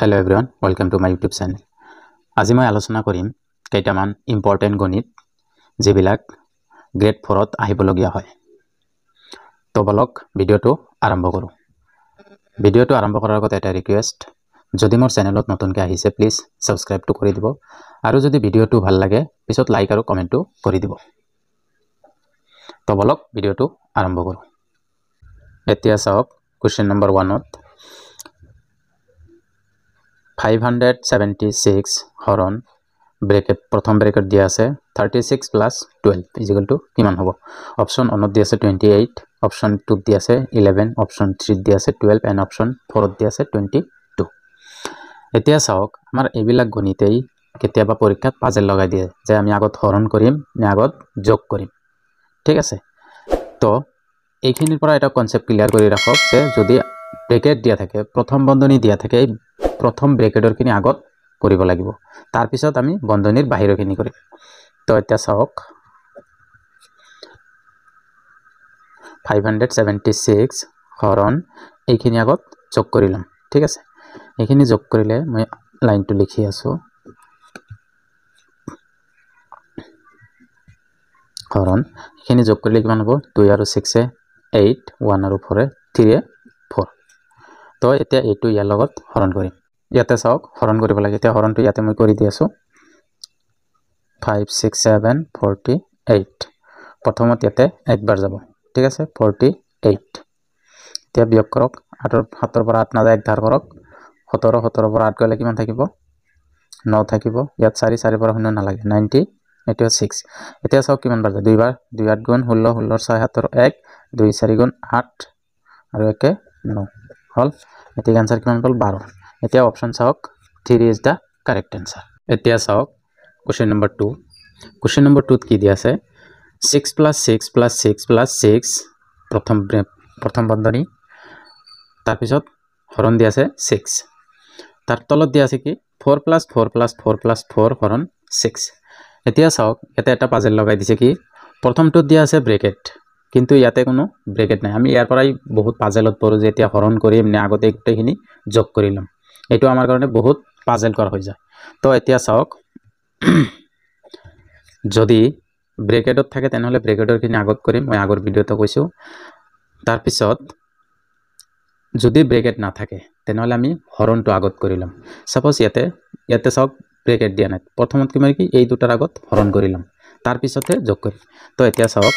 Hello everyone, welcome to my YouTube channel. আজি মই আলোচনা কৰিম কেইটামান ইম্পৰ্টেন্ট গণিত যেবিলাক গ্ৰেড 4 ত আহিবলগীয়া হয়। তো বলক ভিডিওটো আৰম্ভ কৰো। ভিডিওটো আৰম্ভ কৰাৰ আগতে এটা ৰিকুৱেষ্ট, যদি মোৰ চেনেলত নতুনকৈ আহিছে প্লিজ সাবস্ক্ৰাইবটো কৰি দিব আৰু যদি ভিডিওটো ভাল লাগে পিছত লাইক আৰু কমেন্টটো কৰি দিব। তো বলক ভিডিওটো আৰম্ভ কৰো। এতিয়া চাওক কোৱেশ্চন নম্বৰ 1 ত 576 হৰণ ব্ৰেকেট প্ৰথম ব্ৰেকেট দিয়া আছে 36 + 12 ইকুয়াল টু কিমান হ'ব? অপচন 1 ত দিয়া আছে 28, অপচন 2 ত দিয়া আছে 11, অপচন 3 ত দিয়া আছে 12 এণ্ড অপচন 4 ত দিয়া আছে 22। এতিয়া চাওক আমাৰ এইবিলাক গণিতেই কেতিয়াবা পৰীক্ষাত পাজল লগাই দিয়ে যে আমি আগত হৰণ কৰিম নে আগত যোগ কৰিম। ঠিক আছে, তো এইখিনিৰ পৰা এটা কনসেপ্ট ক্লিয়াৰ কৰি ৰাখক যে যদি ব্ৰেকেট দিয়া থাকে প্ৰথম বন্ধনী দিয়া থাকে প্ৰথম ব্ৰেকেটৰ খিনি আগত কৰিব লাগিব, তাৰ পিছত আমি বন্ধনীৰ বাহিৰৰ খিনি কৰিম। তো এতিয়া চাওক 576 হৰণ এইখিনি আগত যোগ কৰিলাম। ঠিক আছে, এইখিনি যোগ কৰিলে মই লাইনটো লিখি আছো হৰণ এইখিনি যোগ কৰিলে কিমান হ'ব? 2 আৰু 6 এ 8, 1 আৰু 4 এ 3 এ 4। তো এতিয়া এইটো ইয়াৰ লগত হৰণ কৰিম। ইয়াতে চাওক হৰণ কৰিব লাগে, এতিয়া হৰণটো ইয়াতে মই কৰি দি আছো 5 6 7 48। প্ৰথমত ইয়াতে একবাৰ যাব। ঠিক আছে, 48। এতিয়া বিয়োগ কৰক, 7 পৰা 8 নাযায়, 1 ধাৰ কৰক, 17 17 পৰা 8 গলে কিমান থাকিব? 9 থাকিব। ইয়াত 4 4 পৰা 0 নালাগে, 90। এটো 6। এতিয়া চাওক কিমান বাৰ যায়, দুইবাৰ, 2 8 গুণ 16, 16 6 7 1, 2 4 গুণ 8 আৰু 1 9 হল। এতিয়া आंसर কিমান পাল? 12। এতিয়া অপশন চাওক 3 ইজ দা কারেক্ট आंसर। এতিয়া চাওক কোশ্চেন নম্বৰ 2। কোশ্চেন নম্বৰ 2 ত কি দিয়া আছে? 6 + 6 + 6 + 6 প্ৰথম বন্ধনী, তাৰ পিছত হৰণ দিয়া আছে 6, তাৰ তলত দিয়া আছে কি 4 + 4 + 4 + 4 হৰণ 6। এতিয়া চাওক এটা এটা পাজল লগাই দিছে কি প্ৰথমটো দিয়া আছে ব্ৰেকেট, কিন্তু ইয়াতে কোনো ব্ৰেকেট নাই। আমি ইয়াৰ পৰাই বহুত পাজলত পৰো যে এতিয়া হৰণ কৰিম নে আগতে গোটেইখিনি যোগ কৰি লম, এইটো আমাৰ কাৰণে বহুত পাজল কৰা হৈ যায়। তো এতিয়া চাওক যদি ব্ৰেকেটত থাকে তেনেহলে ব্ৰেকেটৰ খিনি আগত কৰিম, মই আগৰ ভিডিওতে কৈছো। তাৰ পিছত যদি ব্ৰেকেট না থাকে তেনেহলে আমি হৰণটো আগত কৰি লম। সাপোজ ইয়াতে চাওক ব্ৰেকেট দিয়া নাই, প্ৰথমত কি মানে কি এই দুটাৰ আগত হৰণ কৰি লম, তাৰ পিছতে যোগ কৰিম। তো এতিয়া চাওক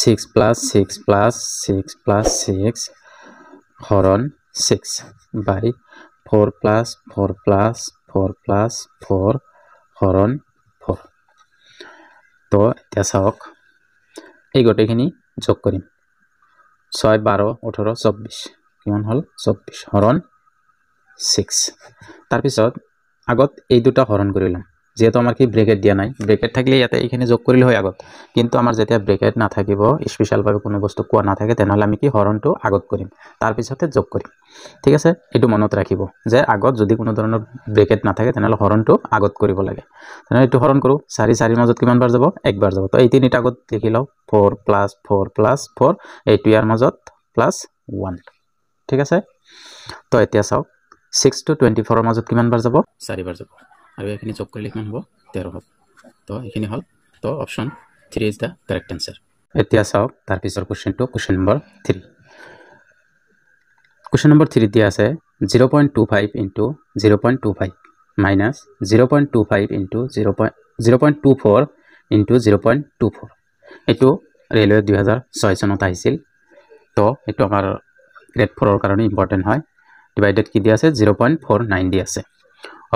6 + 6 + 6 + 6 হৰণ 6 বাই 4 + 4 + 4 + 4 হৰণ 4। তো এতিয়া চাওক এই গোটেইখিনি যোগ কৰিম, 6 12 18 24 কিমান হল? 24 হৰণ 6। তাৰ পিছত আগত এই দুটা হৰণ কৰি লম, যেহেতু আমাৰ কি ব্ৰেকেট দিয়া নাই, ব্ৰেকেট থাকিলে ইয়াতে এইখিনি যোগ কৰিলে হয় আগত, কিন্তু আমাৰ যেতিয়া ব্ৰেকেট নাথাকিব স্পেশাল ভাবে কোনো বস্তু কোৱা নাথাকে তেনেহলে আমি কি হৰণটো আগত কৰিম, তাৰ পিছতে যোগ কৰিম। ঠিক আছে, এটো মনত ৰাখিব যে আগত যদি কোনো ধৰণৰ ব্ৰেকেট নাথাকে তেনেহলে হৰণটো আগত কৰিব লাগে। তেনেহলে এটো হৰণ কৰো, 4 4 মাজত কিমান বাৰ যাব? একবাৰ যাব। তো এই তিনিটা আগত লিখি লও 4 + 4 + 4, এইটো ইয়াৰ মাজত +1। ঠিক আছে, তো এতিয়া চাওক 6 to 24 ৰ মাজত কিমান বাৰ যাব? 4 বাৰ যাব, আৰু এইখিনি যোগ কৰিলে কিমান হ'ব? 13 হ'ব। তো এইখিনি হল। তো option 3 is the correct answer. এতিয়া চাওক তাৰ পিছৰ কোশ্চেনটো, কোশ্চেন নম্বৰ 3। কোশ্চেন নম্বৰ 3 দিয়া আছে 0.25 * 0.25 minus 0.25 * 0.24 * 0.24। এটো ৰেলৱে 2006 চনত আহিছিল। তো এটো আমাৰ গ্ৰেড 4 ৰ কাৰণে ইম্পৰ্টেন্ট হয়। ডিভাইডেড কি দিয়া আছে? 0.49 দিয়া আছে।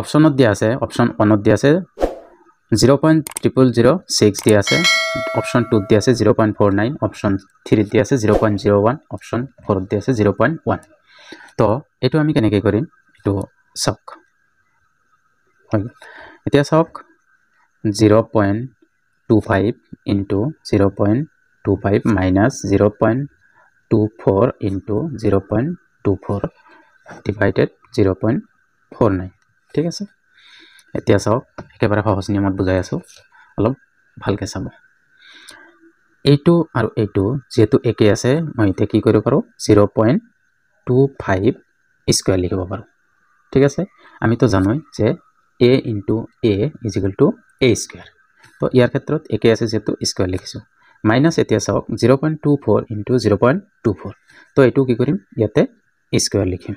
অপশনত দিয়া আছে, অপশন 1 ত দিয়া আছে 0.0006 দিয়া আছে, অপশন 2 দিয়া আছে 0.49, অপশন 3 দিয়া আছে 0.01, অপশন 4 দিয়া আছে 0.1। তো এটো আমি কেনেকৈ কৰিম এটো চাওক। এতিয়া চাওক 0.25 * 0.25 minus 0.24 * 0.24 divided 0.49। ঠিক আছে, এতিয়া চাওক একেবাৰে সহজ নিয়মত বুজাই আছো, অলপ ভালকে চাব। এইটো আৰু এইটো যেহেতু একে আছে, মই এতিয়া কি কৰিব পাৰো 0.25 স্কয়াৰ লিখিব পাৰো। ঠিক আছে আমি তো জানোই যে a into a is equal to a square তো ইয়াৰ ক্ষেত্ৰত একে আছে যেটো স্কয়াৰ লিখিছো মাইনাস এতিয়া চাওক 0.24 into 0.24 তো এটো কি কৰিম ইয়াতে স্কয়াৰ লিখিম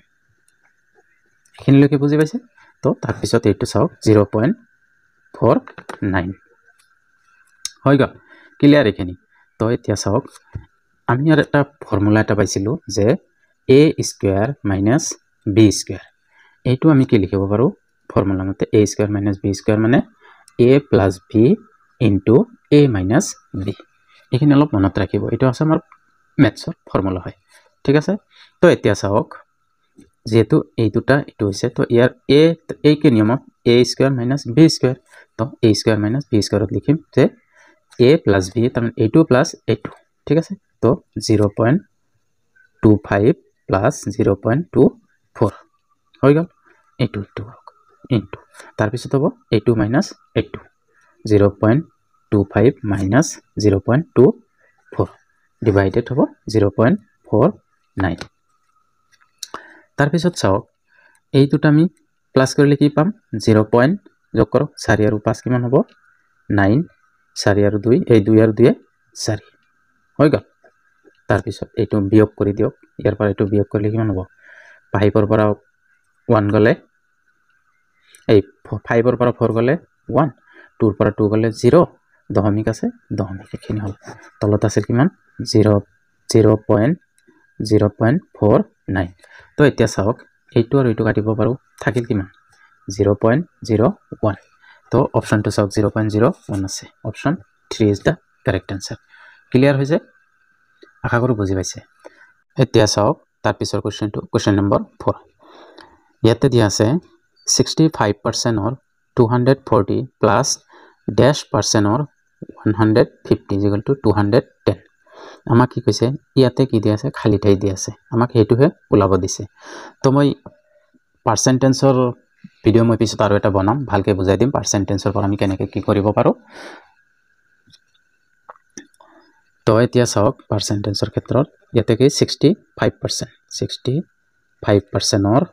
এখিনিলৈকে বুজি পাইছে তো তাৰ পিছত এইটো চাওক 0.49 হৈ গল ক্লিয়াৰ এখিনি তো এতিয়া চাওক আমি আর একটা ফর্মুলা এটা পাইছিলো যে a square minus b square এইটো আমি কি লিখিব পাৰো ফর্মুলা মতে a square minus b square মানে a plus b into a minus b এখিনি অলপ মনত ৰাখিব এটো আছে আমাৰ ম্যাথছৰ ফর্মুলা হয় ঠিক আছে তো এতিয়া চাওক যেহেতু এই দুটা এটো হৈছে তো ইয়াৰ a কে নিয়মত a square minus b square তো a স্কয়ার মাইনাস b স্কয়ারত লিখিম যে a plus b তার মানে a2 plus a2 ঠিক আছে তো 0.25 plus 0.24 হৈ গল a2 into তার পিছত হ'ব a2 minus a2 0.25 minus 0.24 divided হ'ব 0.49 তার পিছত চাওক এই দুটা আমি প্লাস কৰিলে কি পাম 0. যোগ কৰক 4 আৰু 5 কিমান হ'ব 9 4 আৰু 2 এই 2 আৰু 2 4 হৈ গল তাৰ পিছত এইটো বিয়োগ কৰি দিওক ইয়াৰ পৰা এইটো বিয়োগ কৰিলে কিমান হ'ব 5 ৰ পৰা 1 গলে এই 5 ৰ পৰা 4 গলে 1 2 ৰ পৰা 2 গলে 0 দশমিক আছে দশমিক এখিনি হল তলত আছে কিমান 0.49 তো এতিয়া চাওক এইটো আৰু এইটো কাটিব পাৰো থাকিল কিমান 0.01 তো অপশনটো চাওক 0.01 আছে option 3 is the correct answer clear হৈছে আশা কৰো বুজি পাইছে এতিয়া চাওক তাৰ পিছৰ কোশ্চেন নম্বৰ 4 ইয়াতে দিয়া আছে 65% or 240 plus -% or 150 is equal to 210 আমাক কি কৈছে ইয়াতে কি দিয়া আছে খালি ঠাই দিয়া আছে আমাক হেতুহে ওলাব দিছে তো মই পাৰ্সেন্টেজৰ ভিডিও মই পিছত আৰু এটা বনাম ভালকে বুজাই দিম পাৰ্সেন্টেজৰ পৰা আমি কেনেকৈ কি কৰিব পাৰো তো এতিয়া চাওক পাৰ্সেন্টেজৰ ক্ষেত্ৰত ইয়াতে কি 65% or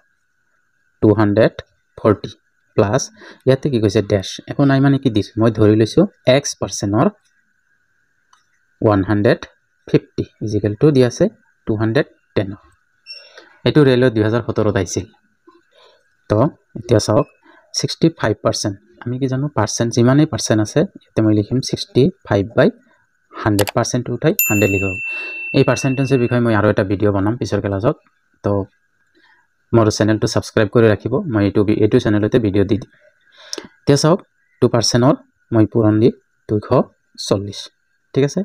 240 প্লাস ইয়াতে কি কৈছে ড্যাশ এখন নাই মানে কি দিছো মই ধৰি লৈছো x% or 150 is equal to দিয়া আছে 210 এটো ৰেলো 2017 ত আহিছিল তো এতিয়া চাওক 65% আমি কি জানো পার্সেন্ট যিমানে পার্সেন্ট আছে এতে মই লিখিম 65/100% উঠাই 100 লিখব এই পাৰ্সেন্টেজৰ বিষয়ে মই আৰু এটা ভিডিও বনাম পিছৰ ক্লাছত তো মোৰ চেনেলটো সাবস্ক্ৰাইব কৰি ৰাখিব মই এইটো চেনেলতে ভিডিও দি দিম এতিয়া চাওক 2% or মই পূৰণ দি 240 ঠিক আছে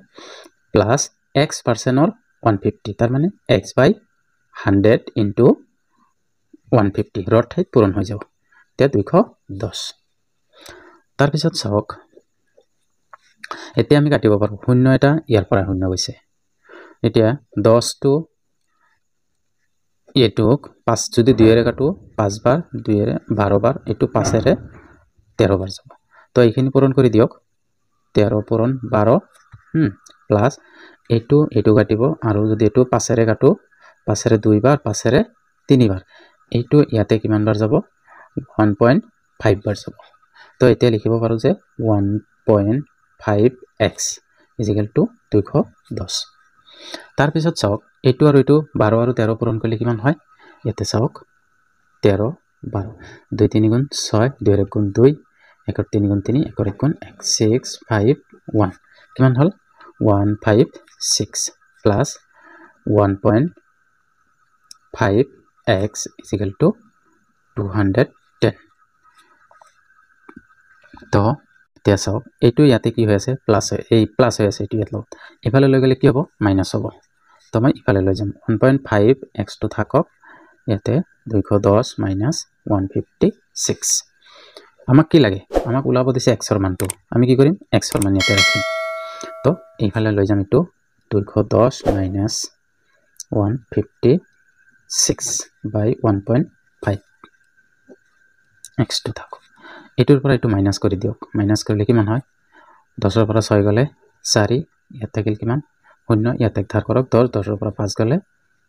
প্লাস x% or 150 তার মানে x/100 into 150 রড ঠাইত পূরণ হৈ যাব তে 210 তার পিছত চাওক এতিয়া আমি কাটিব পাৰো শূন্য এটা ইয়াৰ পৰা শূন্য গৈছে এতিয়া 10 টু এটুক 5 যদি 2 এৰে কাটো 5 বাৰ 2 এৰে 12 বাৰ এটু 5 এৰে 13 বাৰ যাব তো এইখিনি পূৰণ কৰি দিওক 13 পূৰণ 12 প্লাস এটু কাটিব আৰু যদি এটু 5 এৰে কাটো 5 এৰে 2 বাৰ 5 এৰে 3 বাৰ এইটো ইয়াতে কিমান বাৰ যাব 1.5 বাৰ যাব তো এতিয়া লিখিব পাৰো যে 1.5x is equal to 210 তাৰ পিছত চাওক এইটো আৰু এইটো 12 আৰু 13 পূৰণ কৰিলে কিমান হয় ইয়াতে চাওক 13 12 2 3 গুণ 6 2 1 গুণ 2 1 3 গুণ 3 1 1 গুণ 1 6 5 1 কিমান হল 156 plus 1.5x is equal to 210 তো এতিয়া চাওক এইটো ইয়াতে কি হৈ আছে প্লাস এই প্লাস হৈ আছে এইটো ইয়াত লগত এফালে লৈ গলে কি হ'ব মাইনাস হ'ব তো মই ইফালে লৈ যাম 1.5x টো থাকক ইয়াতে 210 minus 156 আমাক কি লাগে আমাক ওলাব দিছে x ৰ মানটো আমি কি কৰিম x ৰ মান ইয়াতে ৰাখিম তো এইফালে লৈ যাম এটো 210 minus 156 by 1.5 x টো থাকক এটোৰ পৰা এটো মাইনাস কৰি দিওক মাইনাস কৰিলে কিমান হয় 10 ৰ পৰা 6 গলে 4 ইয়াত থাকিল কিমান 0 ইয়াত এক ধাৰ কৰক 10 10 ৰ পৰা 5 গলে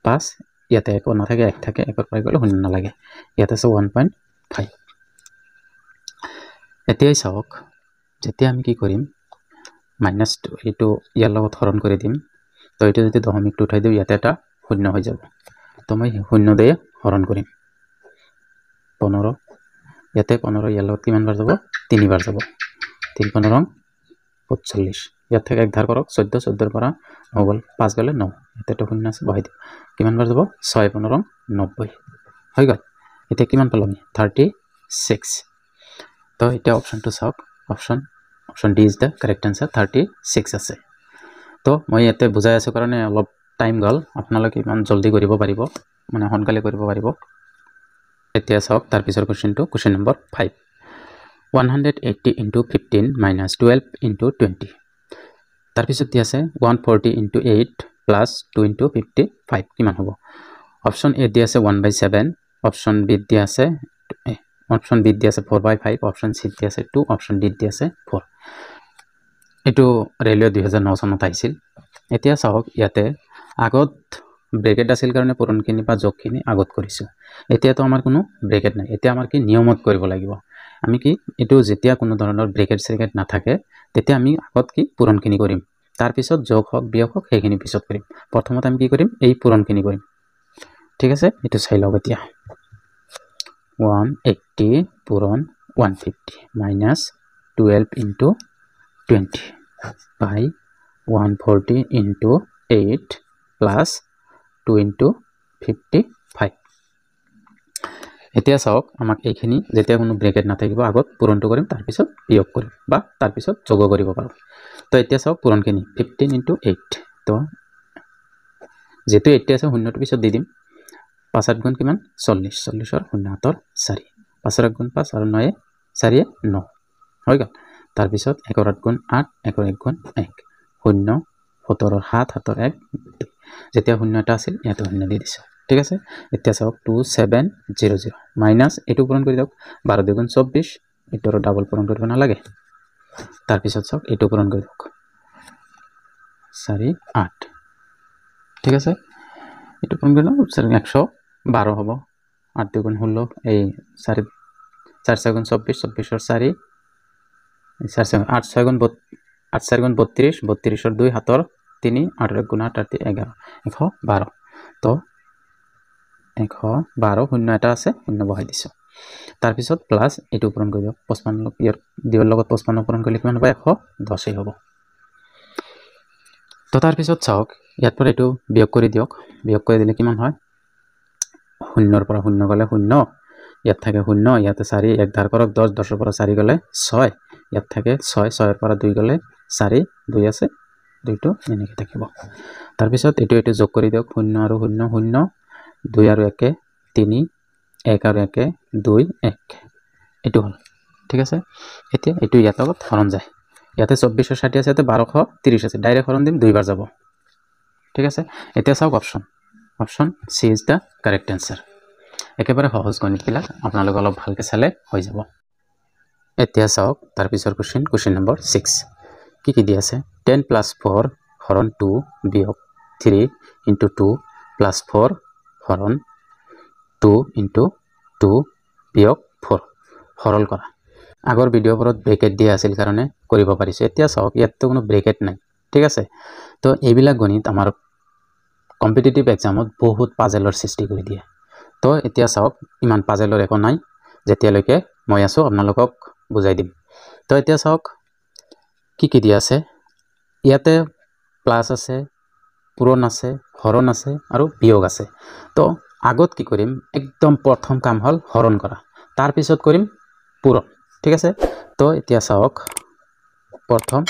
5 ইয়াতে 1 নাথাকে 1 থাকে 1 পৰা গ'লে 0 নালাগে ইয়াতে আছে 1.5 এতিয়াই চাওক যেতিয়া আমি কি কৰিম -2 এটো ইয়াৰ লগত হৰণ কৰি দিম তো এটো যদি দশমিকটো উঠাই দিও ইয়াতে এটা 0 হৈ যাব তো মই 0 দিয়ে হৰণ কৰিম 15 ইয়াতে 15 ইয়াৰ লগত কিমান বাৰ যাব 3 বাৰ যাব 3 15 45 ইয়াত থেকে এক ধাৰ কৰক 14 14 পৰা হগল 5 গলে 9 ইয়াতে তো 0 আছে বহাই দিও কিমান বাৰ যাব 6 15 90 হৈ গল এতিয়া কিমান পালো আমি 36 তো এটা অপশনটো চাওক option D is the correct answer 36 আছে তো মই ইয়াতে বুজাই আছো কাৰণে অলপ টাইম গল আপোনালোকে ইমান জলদি কৰিব পাৰিব মানে হনকালে কৰিব পাৰিব এতিয়া চাওক তাৰ পিছৰ কোৱেশ্চনটো question number 5 180 into 15 minus 12 into 20 তাৰ পিছত দি আছে 140 into 8 plus 2 into 55 কিমান হ'ব অপশন এ দি আছে 1/7 অপশন বি দি আছে 4/5 অপশন সি দি আছে 2 অপশন ডি দি আছে 4 এটো ৰেলৱে 2009 চনত আহিছিল এতিয়া চাওক ইয়াতে আগত ব্ৰেকেট আছিল কাৰণে পুৰণখিনি বা যোগখিনি আগত কৰিছো এতিয়া তো আমাৰ কোনো ব্ৰেকেট নাই এতিয়া আমাৰ কি নিয়মত কৰিব লাগিব আমি কি এটো যেতিয়া কোনো ধৰণৰ ব্ৰেকেট সেকেট নাথাকে তেতিয়া আমি আগত কি পুৰণখিনি কৰিম তাৰ পিছত যোগ হক বিয়োগ হক সেইখিনি পিছত কৰিম প্ৰথমত আমি কি কৰিম এই পুৰণখিনি কৰিম ঠিক আছে এটো চাই লওক এতিয়া 180 পুৰণ 150 minus 12 into 20 by 140 into 8 plus 2 into 55 এতিয়া চাওক আমাক এইখিনি যেতিয়া কোনো ব্ৰেকেট নাথাকিব আগত পূৰণটো কৰিম তাৰ পিছত বিয়োগ কৰিম বা তাৰ পিছত যোগ কৰিব পাৰো তো এতিয়া চাওক পূৰণখিনি 15 into 8 তো যেটো 80 আছে শূন্যটো পিছত দি দিম 5 8 গুণ কিমান 40 40 ৰ 0 হাতৰ 4 5 ৰ গুণ 5 আৰু 9 4 9 হৈ গল তাৰ পিছত 1 ৰ গুণ 8 1 ৰ 1 গুণ 1 0 17 ৰ 7 হাতৰ 1 যেতিয়া 0 এটা আছিল ইয়াতে 0 দি দিছো ঠিক আছে এতিয়া চাওক 2700 মাইনাস এটো পূৰণ কৰি দিয়ক 12 দুগুণ 24 এটোৰ ডাবল পূৰণ কৰিব নালাগে তাৰ পিছত চাওক এটো পূৰণ কৰি দিয়ক 4 8 ঠিক আছে এটো পূৰণ কৰি দিয়ক 112 হ'ব 8 দুগুণ 16 এই 4 4 গুণ 24 24 ৰ 4 4 8 6 গুণ 8 4 গুণ 32 32 ৰ 2 হাতৰ 3 8 গুণ 8 8 11 112 তো 112 শূন্য এটা আছে শূন্য বহাই দিছো তাৰ পিছত প্লাস এটো পূৰণ কৰি দিয়ক 55 ইয়াৰ দিৰ লগত 55 পূৰণ কৰিলে কিমান হ'ব 110 হ'ব তো তাৰ পিছত চাওক ইয়াত পৰা এটো বিয়োগ কৰি দিয়ক বিয়োগ কৰি দিলে কিমান হয় শূন্যৰ পৰা শূন্য গলে শূন্য ইয়াত থাকে শূন্য ইয়াতে 4 এক ধাৰ কৰক 10 10 ৰ পৰা 4 গলে 6 ইয়াত থাকে 6 6 ৰ পৰা 2 গলে 4 2 আছে 2 টো এনেকৈ থাকিব তাৰ পিছত এটো যোগ কৰি দিয়ক 0 আৰু 0 0 2 আৰু 1 3 1 আৰু 1 2 1 এটো হল ঠিক আছে এতিয়া এটো ইয়াত লগত হৰণ যায় ইয়াতে 2460 আছে ইয়াতে 1230 আছে ডাইৰেক্ট হৰণ দিম দুইবাৰ যাব ঠিক আছে এতিয়া চাওক option C is the correct answer একেবাৰে সহজ গণিত বিলাক আপোনালোক অলপ ভালকে চালে হৈ যাব এতিয়া চাওক তাৰ পিছৰ কোৱেশ্চন নম্বৰ 6 কি দি আছে 10 + 4 হৰণ 2 বিয়োগ 3 * 2 + 4 হৰণ 2 * 2 বিয়োগ 4 হৰল কৰা আগৰ ভিডিঅ'বোৰত ব্ৰেকেট দিয়া আছিল কাৰণে কৰিব পাৰিছে এতিয়া চাওক ইয়াতটো কোনো ব্ৰেকেট নাই ঠিক আছে তো এইবিলাক গণিত আমাৰ কম্পিটিটিভ এক্সামত বহুত পাজেলৰ সৃষ্টি কৰি দিয়ে তো এতিয়া চাওক ইমান পাজেলৰ একো নাই যেতিয়ালৈকে মই আছো আপোনালোকক বুজাই দিম তো এতিয়া চাওক কি দিয়া আছে ইয়াতে প্লাস আছে পূৰণ আছে হৰণ আছে আৰু বিয়োগ আছে তো আগত কি কৰিম একদম প্ৰথম কাম হল হৰণ কৰা তাৰ পিছত কৰিম পূৰণ ঠিক আছে তো এতিয়া চাওক প্ৰথম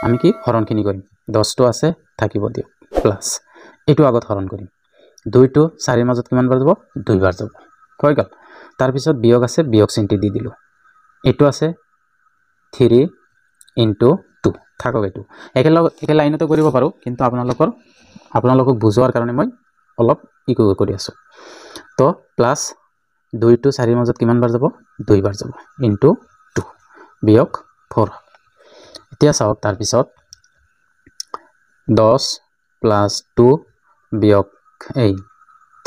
আমি কি হৰণখিনি কৰিম 10 টো আছে থাকিব দিও প্লাস এটো আগত হৰণ কৰিম 2 টো 4 ৰ মাজত কিমান বাৰ যাব দুইবাৰ যাব হৈ গল তাৰ পিছত বিয়োগ আছে বিয়োগ চিহ্ন দি দিলো এটো আছে 3 * 2 থাকক এটো একে লাইনতে কৰিব পাৰো কিন্তু আপোনালোকক বুজোৱাৰ কাৰণে মই অলপ কৰি আছো তো প্লাস 2 টো 4 ৰ মাজত কিমান বাৰ যাব দুইবাৰ যাব * 2 বিয়োগ 4 এতিয়া চাওক তাৰ পিছত 10 + 2 বিয়োগ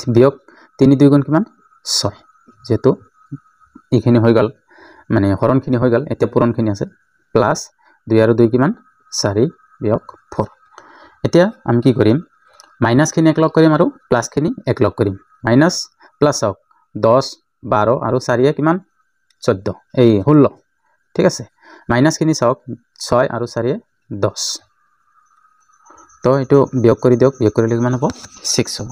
বিয়োগ 3 2 গুণ কিমান 6 যেহেতু এইখিনি হৈ গ'ল মানে হৰণখিনি হৈ গ'ল এতিয়া পূৰণখিনি আছে প্লাস 2 আৰু 2 কিমান 4 বিয়োগ 4 এতিয়া আমি কি কৰিম মাইনাসখিনি একলগ কৰিম আৰু প্লাসখিনি একলগ কৰিম মাইনাস প্লাস হওক 10 12 আৰু 4 এ কিমান 14 এই 16 ঠিক আছে মাইনাসখিনি চাওক 6 আৰু 4 এ 10 তো এটো বিয়োগ কৰি দিয়ক বিয়োগ কৰিলে কিমান হ'ব 6 হ'ব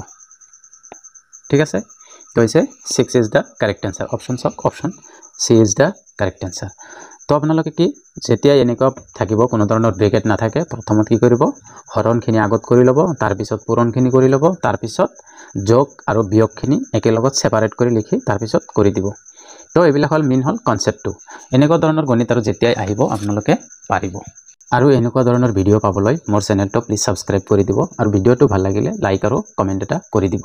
ঠিক আছে তো হৈছে 6 is the correct answer option সক option C is the correct answer তো আপোনালোকে কি যেতিয়া এনেকুৱা থাকিব কোনো ধৰণৰ ব্ৰেকেট নাথাকে প্ৰথমত কি কৰিব হৰণখিনি আগত কৰি লব তাৰ পিছত পূৰণখিনি কৰি লব তাৰ পিছত যোগ আৰু বিয়োগখিনি একেলগত সেপাৰেট কৰি লিখি তাৰ পিছত কৰি দিব তো এইবিলাক হল মেইন হল কনসেপ্টটো এনেকুৱা ধৰণৰ গণিত আৰু যেতিয়াই আহিব আপোনালোকে পাৰিব আৰু এনেকুৱা ধৰণৰ ভিডিও পাবলৈ মোৰ চেনেলটো প্লিজ সাবস্ক্ৰাইব কৰি দিব আৰু ভিডিওটো ভাল লাগিলে লাইক আৰু কমেন্ট এটা কৰি দিব